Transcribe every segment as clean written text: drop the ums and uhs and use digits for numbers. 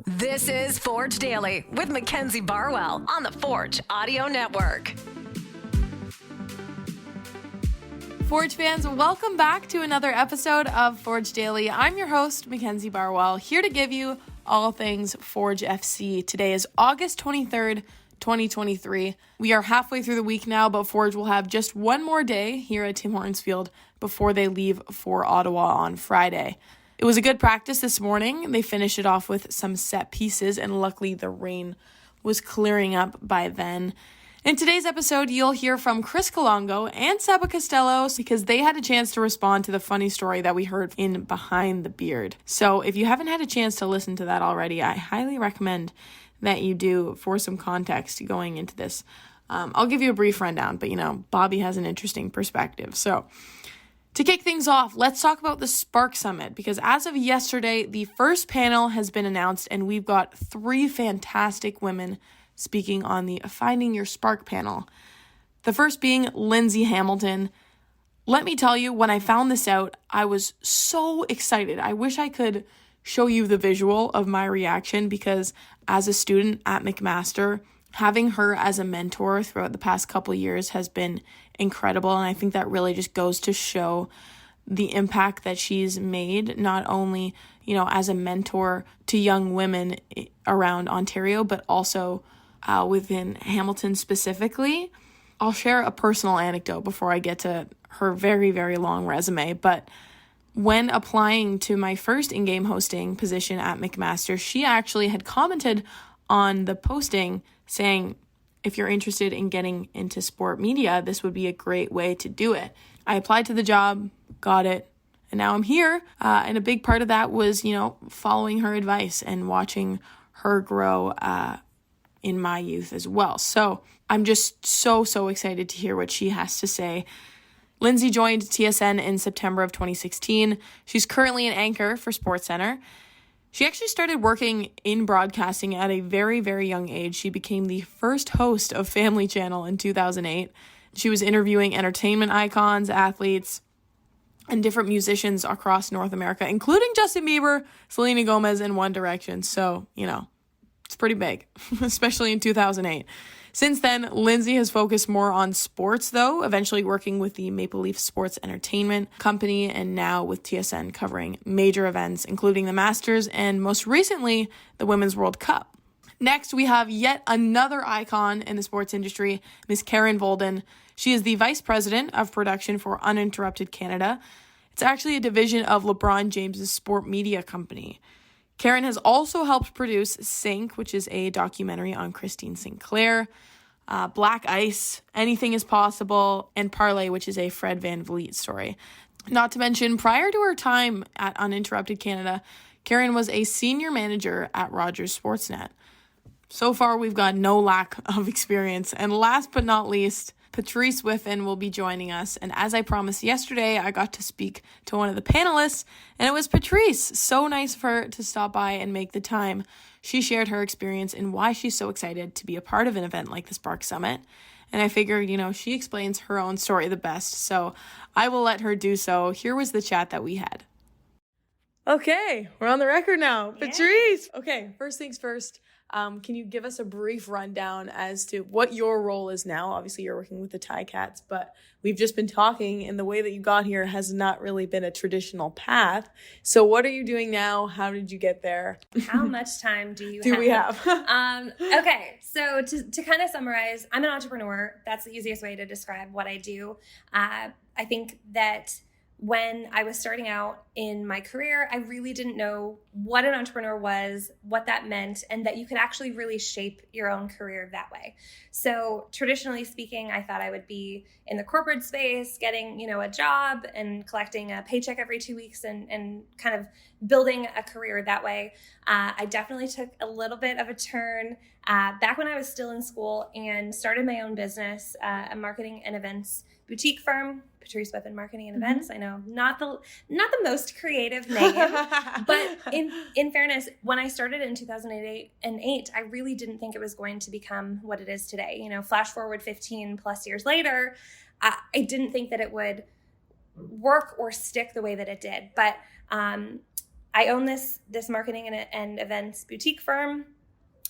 This is Forge Daily with Mackenzie Barwell on the Forge Audio Network. Forge fans, welcome back to another episode of Forge Daily. I'm your host, Mackenzie Barwell, here to give you all things Forge FC. Today is August 23rd, 2023. We are halfway through the week now, but Forge will have just one more day here at Tim Hortons Field before they leave for Ottawa on Friday. It was a good practice this morning. They finished it off with some set pieces, and luckily the rain was clearing up by then. In today's episode, you'll hear from Chris Kalongo and Seba Castello because they had a chance to respond to the funny story that we heard in Behind the Beard. So if you haven't had a chance to listen to that already, I highly recommend that you do for some context going into this. I'll give you a brief rundown, but Bobby has an interesting perspective. So to kick things off, let's talk about the Spark Summit, because as of yesterday, the first panel has been announced, and we've got 3 fantastic women speaking on the Finding Your Spark panel. The first being Lindsay Hamilton. Let me tell you, when I found this out, I was so excited. I wish I could show you the visual of my reaction, because as a student at McMaster, having her as a mentor throughout the past couple years has been incredible. And I think that really just goes to show the impact that she's made, not only, as a mentor to young women around Ontario, but also within Hamilton specifically. I'll share a personal anecdote before I get to her very, very long resume. But when applying to my first in-game hosting position at McMaster, she actually had commented on the posting saying, if you're interested in getting into sport media, this would be a great way to do it. I applied to the job, got it, and now I'm here. And a big part of that was, following her advice and watching her grow in my youth as well. So I'm just so excited to hear what she has to say. Lindsay joined TSN in September of 2016. She's currently an anchor for SportsCenter. She actually started working in broadcasting at a very, very young age. She became the first host of Family Channel in 2008. She was interviewing entertainment icons, athletes, and different musicians across North America, including Justin Bieber, Selena Gomez, and One Direction. So, it's pretty big, especially in 2008. Since then, Lindsay has focused more on sports, though, eventually working with the Maple Leaf Sports Entertainment Company, and now with TSN covering major events, including the Masters and most recently, the Women's World Cup. Next, we have yet another icon in the sports industry, Ms. Karen Volden. She is the Vice President of Production for Uninterrupted Canada. It's actually a division of LeBron James's sport media company. Karen has also helped produce Sync, which is a documentary on Christine Sinclair, Black Ice, Anything is Possible, and Parlay, which is a Fred Van Vliet story. Not to mention, prior to her time at Uninterrupted Canada, Karen was a senior manager at Rogers Sportsnet. So far, we've got no lack of experience. And last but not least, Patrice Whiffen will be joining us. And as I promised yesterday, I got to speak to one of the panelists, and it was Patrice. So nice of her to stop by and make the time. She shared her experience and why she's so excited to be a part of an event like the Spark Summit. And I figured, she explains her own story the best. So I will let her do so. Here was the chat that we had. Okay, we're on the record now. Yeah. Patrice! Okay, first things first. Can you give us a brief rundown as to what your role is now? Obviously, you're working with the Ticats, but we've just been talking, and the way that you got here has not really been a traditional path. So what are you doing now? How did you get there? How much time do we have? Okay, so to kind of summarize, I'm an entrepreneur. That's the easiest way to describe what I do. I think that when I was starting out in my career, I really didn't know what an entrepreneur was, what that meant, and that you could actually really shape your own career that way. So traditionally speaking, I thought I would be in the corporate space, getting, a job and collecting a paycheck every 2 weeks and kind of building a career that way. I definitely took a little bit of a turn back when I was still in school and started my own business, a marketing and events boutique firm, Patrice Whiffen Marketing and Events. I know, not the most creative name, but in fairness, when I started in 2008, I really didn't think it was going to become what it is today. Flash forward 15 plus years later, I didn't think that it would work or stick the way that it did. But I own this marketing and events boutique firm.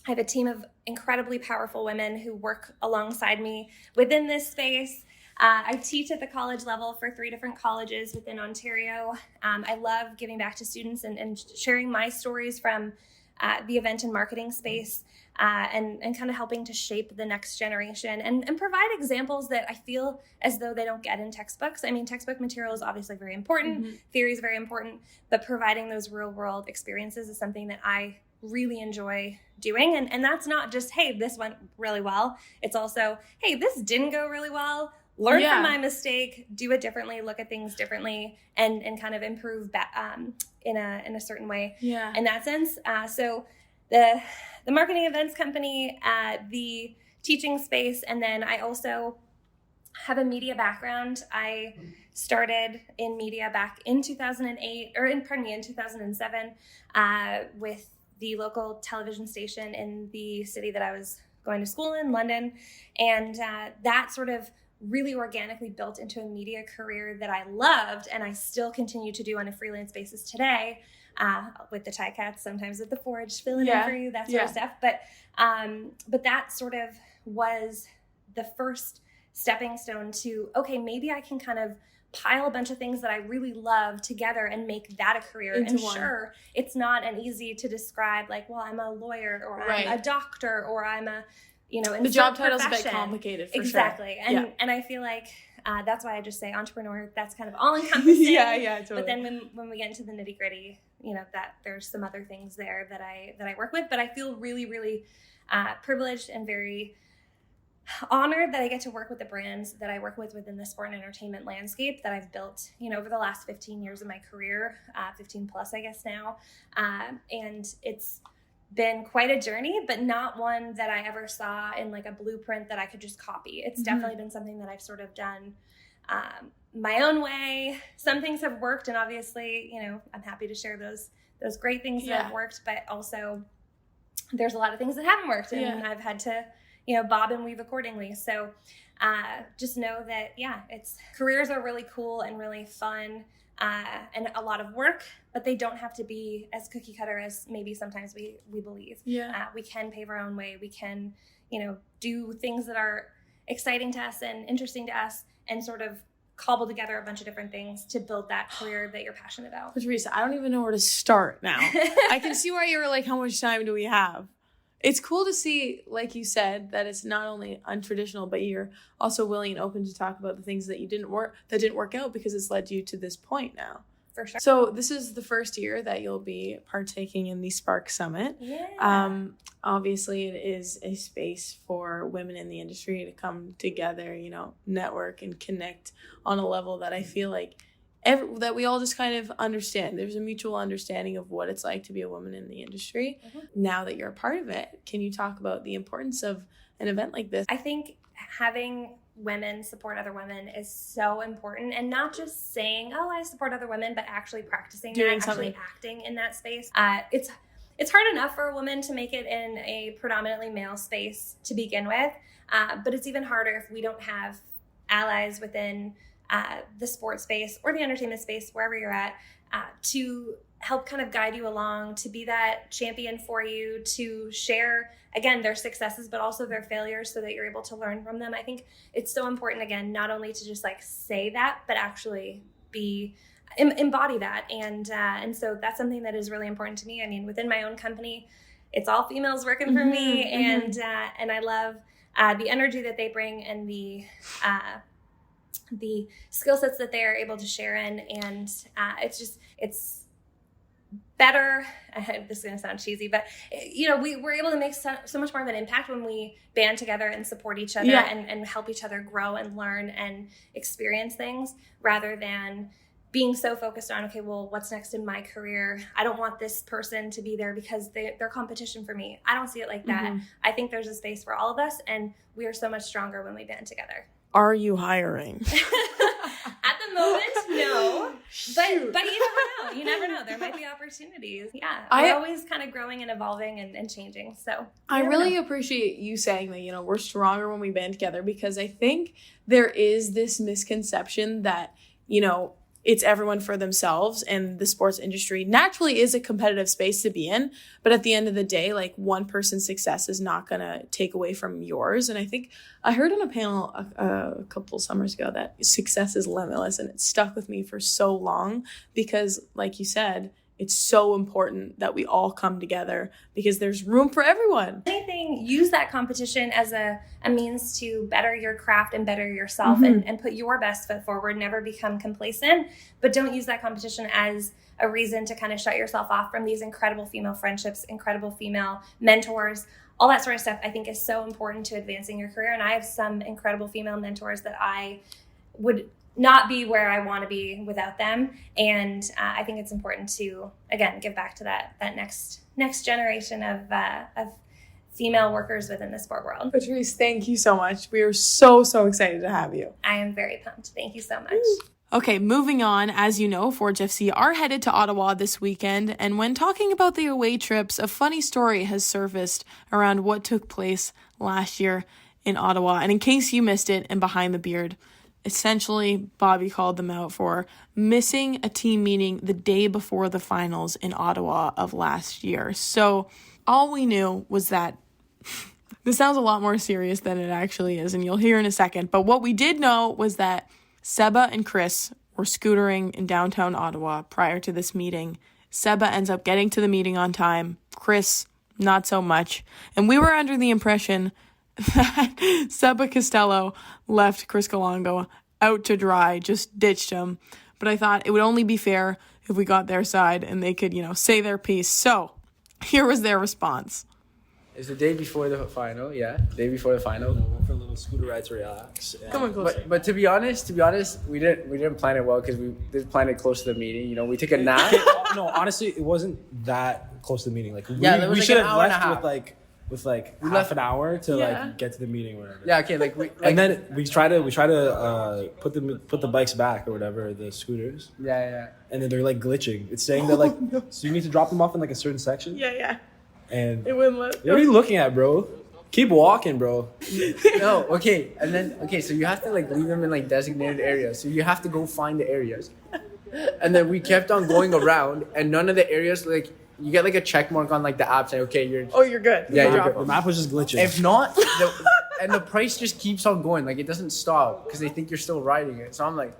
I have a team of incredibly powerful women who work alongside me within this space. I teach at the college level for 3 different colleges within Ontario. I love giving back to students and sharing my stories from the event and marketing space, and kind of helping to shape the next generation and provide examples that I feel as though they don't get in textbooks. I mean, textbook material is obviously very important, theory is very important, but providing those real world experiences is something that I really enjoy doing. And that's not just, hey, this went really well. It's also, hey, this didn't go really well. Learn from my mistake, do it differently, look at things differently, and kind of improve in a certain way. Yeah. In that sense. So the marketing events company, the teaching space, and then I also have a media background. I started in media back in 2007 with the local television station in the city that I was going to school in, London. And that sort of really organically built into a media career that I loved and I still continue to do on a freelance basis today, with the Ticats, sometimes at the Forge, filling in for you, that sort of stuff. But that sort of was the first stepping stone to, okay, maybe I can kind of pile a bunch of things that I really love together and make that a career. And sure, it's not an easy to describe, like, well, I'm a lawyer or I'm a doctor or I'm a, the job title's a bit complicated for sure. And I feel like that's why I just say entrepreneur. That's kind of all encompassing. Totally. But then when we get into the nitty gritty, that there's some other things there that I work with. But I feel really, really privileged and very honored that I get to work with the brands that I work with within the sport and entertainment landscape that I've built, over the last 15 years of my career, 15 plus, I guess now. And it's been quite a journey, but not one that I ever saw in like a blueprint that I could just copy. It's definitely been something that I've sort of done my own way. Some things have worked, and obviously, I'm happy to share those great things that have worked, but also there's a lot of things that haven't worked, and I've had to bob and weave accordingly. So just know that, careers are really cool and really fun and a lot of work, but they don't have to be as cookie cutter as maybe sometimes we believe. We can pave our own way. We can, do things that are exciting to us and interesting to us and sort of cobble together a bunch of different things to build that career that you're passionate about. Patrice, I don't even know where to start now. I can see why you were like, how much time do we have? It's cool to see, like you said, that it's not only untraditional, but you're also willing and open to talk about the things that didn't work out because it's led you to this point now. For sure. So this is the first year that you'll be partaking in the Spark Summit. Yeah. Obviously, it is a space for women in the industry to come together, network and connect on a level that I feel like that we all just kind of understand. There's a mutual understanding of what it's like to be a woman in the industry. Now that you're a part of it, can you talk about the importance of an event like this? I think having women support other women is so important, and not just saying, oh, I support other women, but actually practicing actually acting in that space. It's hard enough for a woman to make it in a predominantly male space to begin with, but it's even harder if we don't have allies within the sports space or the entertainment space, wherever you're at, to help kind of guide you along, to be that champion for you, to share, again, their successes, but also their failures so that you're able to learn from them. I think it's so important, again, not only to just like say that, but actually embody that. And so that's something that is really important to me. I mean, within my own company, it's all females working for me. And I love the energy that they bring and the skill sets that they are able to share in. And it's better. This is going to sound cheesy, but we're able to make so much more of an impact when we band together and support each other and help each other grow and learn and experience things, rather than being so focused on, okay, well, what's next in my career? I don't want this person to be there because they're competition for me. I don't see it like that. I think there's a space for all of us, and we are so much stronger when we band together. Are you hiring? At the moment, no. But you never know. You never know. There might be opportunities. Yeah. We're always kind of growing and evolving and changing. So I really appreciate you saying that, we're stronger when we band together, because I think there is this misconception that, it's everyone for themselves, and the sports industry naturally is a competitive space to be in. But at the end of the day, like, one person's success is not going to take away from yours. And I think I heard on a panel a couple summers ago that success is limitless, and it stuck with me for so long because, like you said, it's so important that we all come together because there's room for everyone. Anything, use that competition as a means to better your craft and better yourself and put your best foot forward. Never become complacent, but don't use that competition as a reason to kind of shut yourself off from these incredible female friendships, incredible female mentors. All that sort of stuff I think is so important to advancing your career. And I have some incredible female mentors that I would not be where I want to be without them. And I think it's important to, again, give back to that next generation of female workers within the sport world. Patrice, thank you so much. We are so excited to have you. I am very pumped. Thank you so much. Okay, moving on. As you know, Forge FC are headed to Ottawa this weekend. And when talking about the away trips, a funny story has surfaced around what took place last year in Ottawa. And in case you missed it, and Behind the Beard, essentially, Bobby called them out for missing a team meeting the day before the finals in Ottawa of last year. So all we knew was that this sounds a lot more serious than it actually is, and you'll hear in a second. But what we did know was that Seba and Chris were scootering in downtown Ottawa prior to this meeting. Seba ends up getting to the meeting on time. Chris, not so much. And we were under the impression that Seba Castello left Chris Kalongo out to dry, just ditched him. But I thought it would only be fair if we got their side and they could, say their piece. So here was their response. It's the day before the final, day before the final. We went for a little scooter ride to relax. Come on, closer. But to be honest, we didn't plan it well because we did plan it close to the meeting. We took a nap. No, honestly, it wasn't that close to the meeting. Like, there was we like should an have hour and a left half. with half an hour to get to the meeting or whatever. Yeah, okay, and then we try to put the bikes back or whatever, the scooters. Yeah. And then they're like glitching. It's saying that so you need to drop them off in like a certain section. Yeah. And It wouldn't let. what are you looking at, bro? Keep walking, bro. No, okay, and then so you have to leave them in designated areas. So you have to go find the areas. And then we kept on going around, and none of the areas you get a check mark on the app saying, okay, you're good. Yeah, you're Drop good. The them. map was just glitching. If not, and the price just keeps on going. It doesn't stop because they think you're still riding it. So I'm like,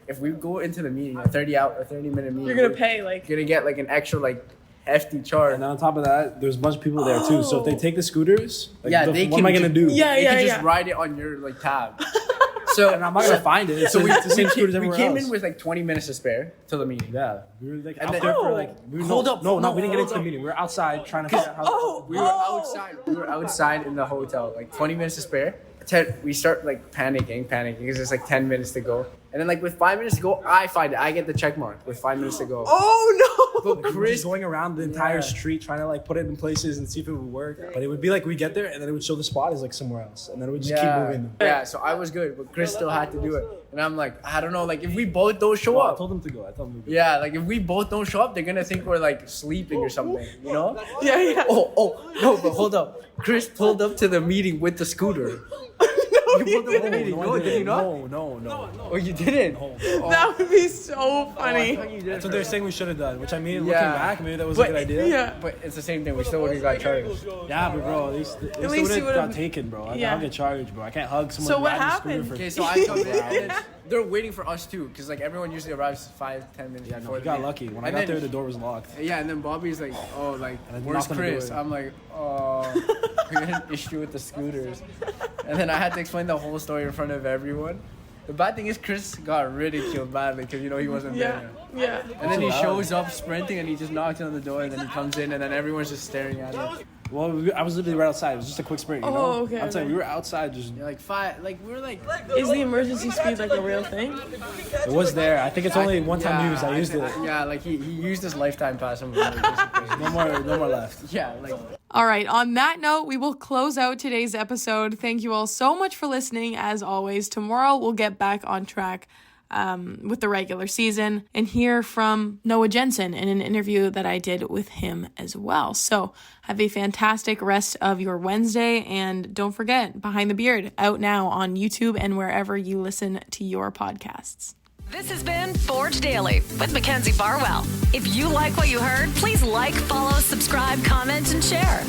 if we go into the meeting, a 30-minute meeting, You're gonna pay we're gonna get an extra hefty charge. And on top of that, there's a bunch of people there too. So if they take the scooters, what can am I gonna do? They can just ride it on your tab. So And I'm not gonna find it. So it's the same scooters we everywhere came else. in with 20 minutes to spare till the meeting. Yeah, we were out then- there for Hold up. No, we didn't get hold into the up. meeting. We were outside trying to figure out how. We were outside. We were outside in the hotel, 20 minutes to spare. We start panicking because it's 10 minutes to go. And then with 5 minutes to go, I find it. I get the check mark with 5 minutes to go. Oh no! But We were Chris, just going around the entire street trying to put it in places and see if it would work. But it would be we get there and then it would show the spot is somewhere else, and then it would just keep moving. Yeah, so I was good, but Chris still had to do it. And I'm I don't know, if we both don't show I up. told them to go. Yeah, if we both don't show up, they're gonna think we're sleeping or something, Yeah. Oh, no, but hold up. Chris pulled up to the meeting with the scooter. You pulled up to the meeting. No, did you not? No. Oh, you didn't? That would be so funny. That's what they're saying we should have done. Which I mean, looking Yeah. back, maybe that was a good idea. Yeah. But it's the same thing. We still would have got charged. Yeah, but bro, at least least it you would have would've- got taken, bro. I Yeah. don't get charged, bro. I can't hug someone. So what riding a scooter happened? for- Okay, so I come in and then they're waiting for us too, because everyone usually arrives 5-10 minutes Yeah, no, before. we got lucky. When I And got then- there, the door was locked. Yeah, and then Bobby's then where's knocked on the Chris? door. I'm we had an issue with the scooters. And then I had to explain the whole story in front of everyone. The bad thing is Chris got ridiculed badly because, he wasn't there. Yeah. And then he shows up sprinting and he just knocks on the door and then he comes in and then everyone's just staring at him. Well, I was literally right outside. It was just a quick sprint, you know? Oh, okay, I'm saying okay. we were outside just... Yeah, we were Is the emergency speed a real thing? It was there. I think it's only one-time use. I used it. Yeah, he used his lifetime pass. No more left. Yeah, All right, on that note, we will close out today's episode. Thank you all so much for listening. As always, tomorrow we'll get back on track with the regular season and hear from Noah Jensen in an interview that I did with him as well. So have a fantastic rest of your Wednesday, and don't forget, Behind the Beard, out now on YouTube and wherever you listen to your podcasts. This has been Forge Daily with Mackenzie Barwell. If you like what you heard, please like, follow, subscribe, comment, and share.